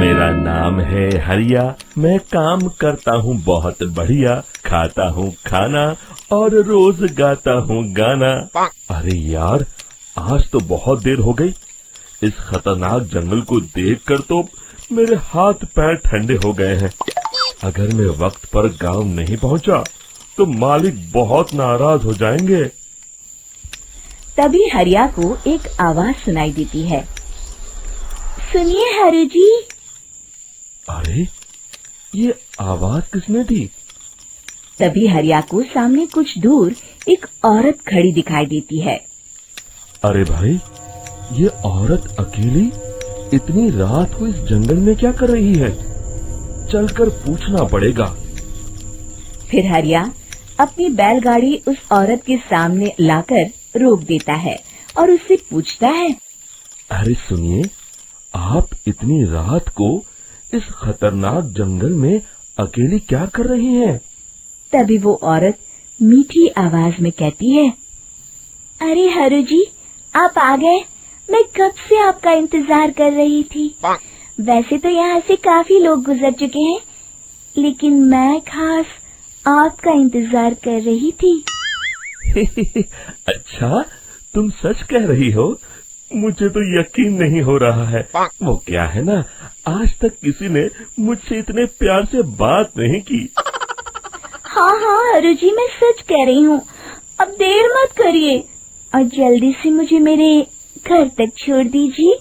मेरा नाम है हरिया, मैं काम करता हूँ बहुत बढ़िया, खाता हूँ खाना और रोज गाता हूँ गाना। अरे यार, आज तो बहुत देर हो गई। इस खतरनाक जंगल को देखकर तो मेरे हाथ पैर ठंडे हो गए हैं। अगर मैं वक्त पर गांव नहीं पहुंचा तो मालिक बहुत नाराज हो जाएंगे। तभी हरिया को एक आवाज सुनाई देती है। सुनिए हरु जी। अरे, ये आवाज किसने दी? तभी हरिया को सामने कुछ दूर एक औरत खड़ी दिखाई देती है। अरे भाई, ये औरत अकेली इतनी रात को इस जंगल में क्या कर रही है? चलकर पूछना पड़ेगा। फिर हरिया अपनी बैलगाड़ी उस औरत के सामने लाकर रोक देता है और उससे पूछता है। अरे सुनिए, आप इतनी रात को इस खतरनाक जंगल में अकेली क्या कर रही हैं? तभी वो औरत मीठी आवाज में कहती है, अरे हरु जी, आप आ गए। मैं कब से आपका इंतजार कर रही थी। वैसे तो यहाँ से काफी लोग गुजर चुके हैं, लेकिन मैं खास आपका इंतजार कर रही थी। अच्छा, तुम सच कह रही हो? मुझे तो यकीन नहीं हो रहा है। वो क्या है ना, आज तक किसी ने मुझसे इतने प्यार से बात नहीं की। हाँ हाँ हरु जी, मैं सच कह रही हूँ। अब देर मत करिए और जल्दी से मुझे मेरे घर तक छोड़ दीजिए।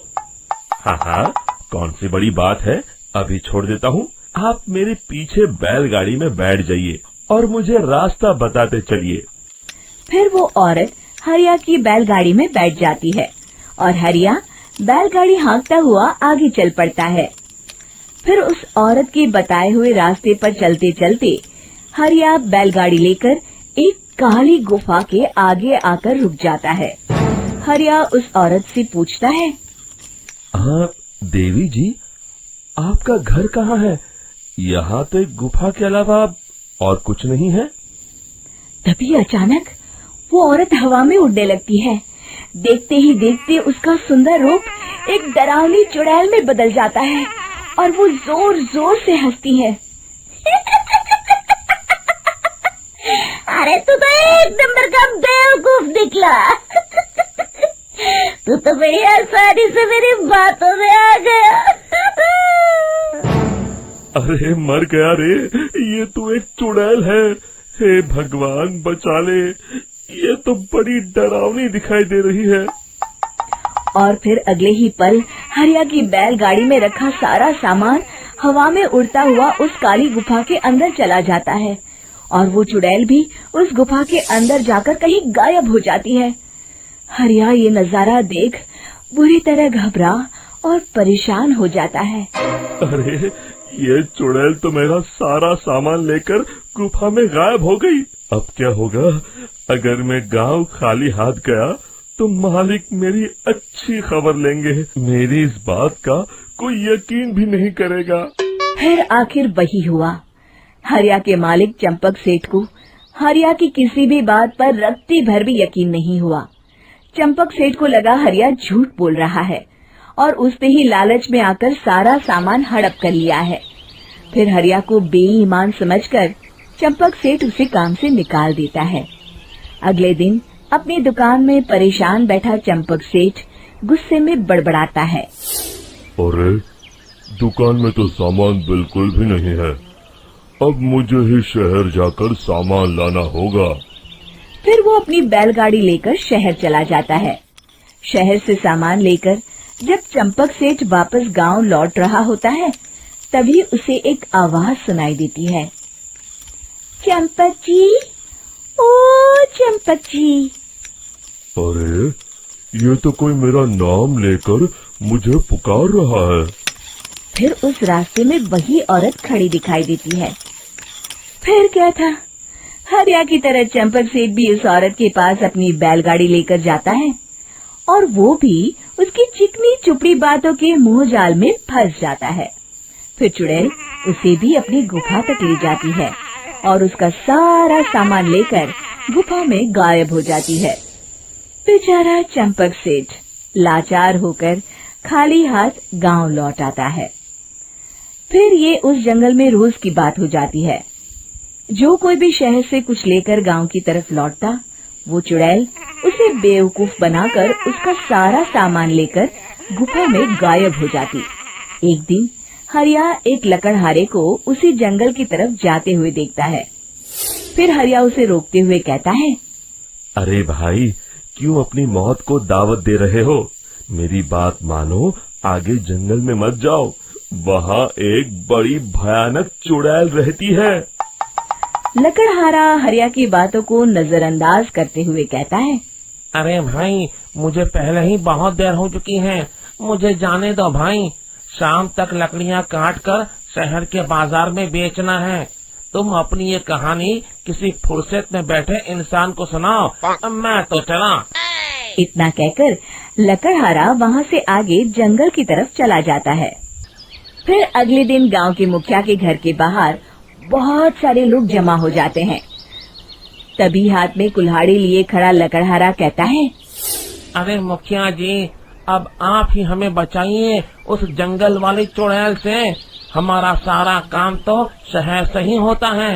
हाँ हाँ, कौन सी बड़ी बात है, अभी छोड़ देता हूँ। आप मेरे पीछे बैलगाड़ी में बैठ जाइए और मुझे रास्ता बताते चलिए। फिर वो औरत हरिया की बैलगाड़ी में बैठ जाती है और हरिया बैलगाड़ी हाँकता हुआ आगे चल पड़ता है। फिर उस औरत के बताए हुए रास्ते पर चलते चलते हरिया बैलगाड़ी लेकर एक काली गुफा के आगे आकर रुक जाता है। हरिया उस औरत से पूछता है, हाँ देवी जी, आपका घर कहाँ है? यहाँ तो एक गुफा के अलावा और कुछ नहीं है। तभी अचानक वो औरत हवा में उड़ने लगती है। देखते ही देखते उसका सुंदर रूप एक डरावनी चुड़ैल में बदल जाता है और वो जोर जोर से हंसती है। अरे तू तो एक नंबर का बेवकूफ निकला। तू तो बड़ी आसानी से मेरी बातों में आ गया। अरे मर गया रे, ये तो एक चुड़ैल है। हे भगवान बचा ले, ये तो बड़ी डरावनी दिखाई दे रही है। और फिर अगले ही पल हरिया की बैलगाड़ी में रखा सारा सामान हवा में उड़ता हुआ उस काली गुफा के अंदर चला जाता है और वो चुड़ैल भी उस गुफा के अंदर जाकर कहीं गायब हो जाती है। हरिया ये नजारा देख बुरी तरह घबरा और परेशान हो जाता है। अरे, ये चुड़ैल तो मेरा सारा सामान लेकर गुफा में गायब हो गई। अब क्या होगा? अगर मैं गांव खाली हाथ गया तो मालिक मेरी अच्छी खबर लेंगे। मेरी इस बात का कोई यकीन भी नहीं करेगा। फिर आखिर वही हुआ। हरिया के मालिक चंपक सेठ को हरिया की किसी भी बात पर रत्ती भर भी यकीन नहीं हुआ। चंपक सेठ को लगा हरिया झूठ बोल रहा है और उसने ही लालच में आकर सारा सामान हड़प कर लिया है। फिर हरिया को बेईमान समझकर चंपक सेठ उसे काम से निकाल देता है। अगले दिन अपनी दुकान में परेशान बैठा चंपक सेठ गुस्से में बड़बड़ाता है। अरे, दुकान में तो सामान बिल्कुल भी नहीं है। अब मुझे ही शहर जाकर सामान लाना होगा। फिर वो अपनी बैलगाड़ी लेकर शहर चला जाता है। शहर से सामान लेकर जब चंपक सेठ वापस गांव लौट रहा होता है, तभी उसे एक आवाज सुनाई देती है। चंपक जी, ओ चंपक जी। अरे, ये तो कोई मेरा नाम लेकर मुझे पुकार रहा है। फिर उस रास्ते में वही औरत खड़ी दिखाई देती है। फिर क्या था, हरिया की तरह चंपक सेठ भी उस औरत के पास अपनी बैलगाड़ी लेकर जाता है और वो भी उसकी चिकनी चुपड़ी बातों के मुंह जाल में फंस जाता है। फिर चुड़ैल उसे भी अपनी गुफा तक ले जाती है और उसका सारा सामान लेकर गुफा में गायब हो जाती है। बेचारा चंपक सेठ लाचार होकर खाली हाथ गांव लौट आता है। फिर ये उस जंगल में रोज की बात हो जाती है। जो कोई भी शहर से कुछ लेकर गांव की तरफ लौटता, वो चुड़ैल उसे बेवकूफ बनाकर उसका सारा सामान लेकर गुफा में गायब हो जाती। एक दिन हरिया एक लकड़हारे को उसी जंगल की तरफ जाते हुए देखता है। फिर हरिया उसे रोकते हुए कहता है, अरे भाई, क्यों अपनी मौत को दावत दे रहे हो? मेरी बात मानो, आगे जंगल में मत जाओ, वहाँ एक बड़ी भयानक चुड़ैल रहती है। लकड़हारा हरिया की बातों को नजरअंदाज करते हुए कहता है, अरे भाई, मुझे पहले ही बहुत देर हो चुकी है, मुझे जाने दो भाई। शाम तक लकड़ियाँ काट कर शहर के बाजार में बेचना है। तुम अपनी ये कहानी किसी फुर्सत में बैठे इंसान को सुनाओ, मैं तो चला। इतना कहकर लकड़हारा वहाँ से आगे जंगल की तरफ चला जाता है। फिर अगले दिन गांव के मुखिया के घर के बाहर बहुत सारे लोग जमा हो जाते हैं। तभी हाथ में कुल्हाड़ी लिए खड़ा लकड़हारा कहता है, अरे मुखिया जी, अब आप ही हमें बचाइए उस जंगल वाली चुड़ैल से। हमारा सारा काम तो शहर से ही होता है।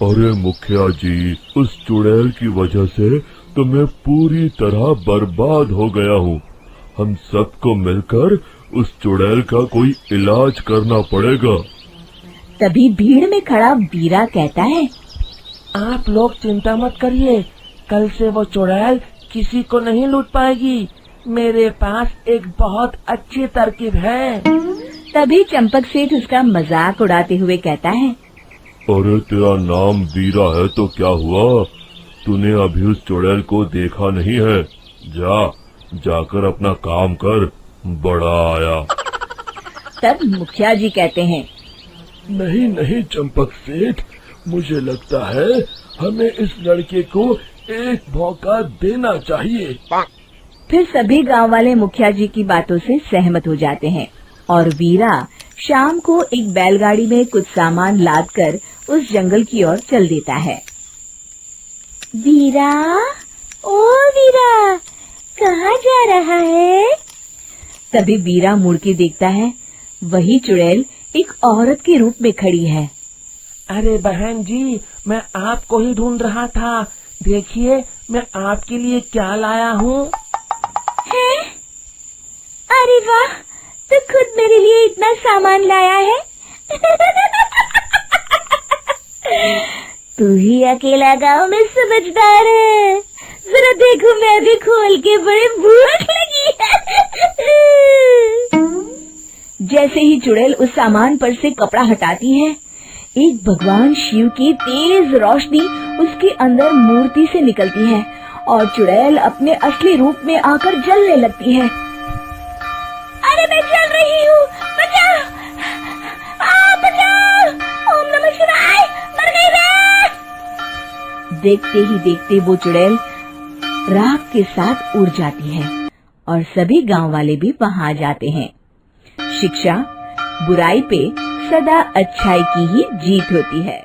अरे मुखिया जी, उस चुड़ैल की वजह से तो मैं पूरी तरह बर्बाद हो गया हूँ। हम सबको मिलकर उस चुड़ैल का कोई इलाज करना पड़ेगा। तभी भीड़ में खड़ा वीरा कहता है, आप लोग चिंता मत करिए, कल से वो चुड़ैल किसी को नहीं लूट पाएगी। मेरे पास एक बहुत अच्छी तरकीब है। तभी चंपक सेठ उसका मजाक उड़ाते हुए कहता है, अरे तेरा नाम वीरा है तो क्या हुआ? तूने अभी उस चुड़ैल को देखा नहीं है? जाकर अपना काम कर, बड़ा आया। तब मुखिया जी कहते हैं, नहीं चंपक सेठ, मुझे लगता है हमें इस लड़के को एक मौका देना चाहिए। फिर सभी गांव वाले मुखिया जी की बातों से सहमत हो जाते हैं और वीरा शाम को एक बैलगाड़ी में कुछ सामान लादकर उस जंगल की ओर चल देता है। वीरा, ओ वीरा, कहाँ जा रहा है? तभी वीरा मुड़ के देखता है, वही चुड़ैल एक औरत के रूप में खड़ी है। अरे बहन जी, मैं आपको ही ढूंढ रहा था। देखिए, मैं आपके लिए क्या लाया हूँ। अरे वाह, तो खुद मेरे लिए इतना सामान लाया है। तू ही अकेला गांव में समझदार है। जरा देखो, मैं भी खोल के, बड़े भूख लगी है। जैसे ही चुड़ैल उस सामान पर से कपड़ा हटाती है, एक भगवान शिव की तेज रोशनी उसके अंदर मूर्ति से निकलती है और चुड़ैल अपने असली रूप में आकर जलने लगती है। अरे मैं जल रही हूँ, बचाओ! बचाओ! ओम नमः शिवाय, मर गई मैं! देखते ही देखते वो चुड़ैल राख के साथ उड़ जाती है और सभी गांव वाले भी वहां जाते हैं। शिक्षा बुराई पे सदा अच्छाई की ही जीत होती है।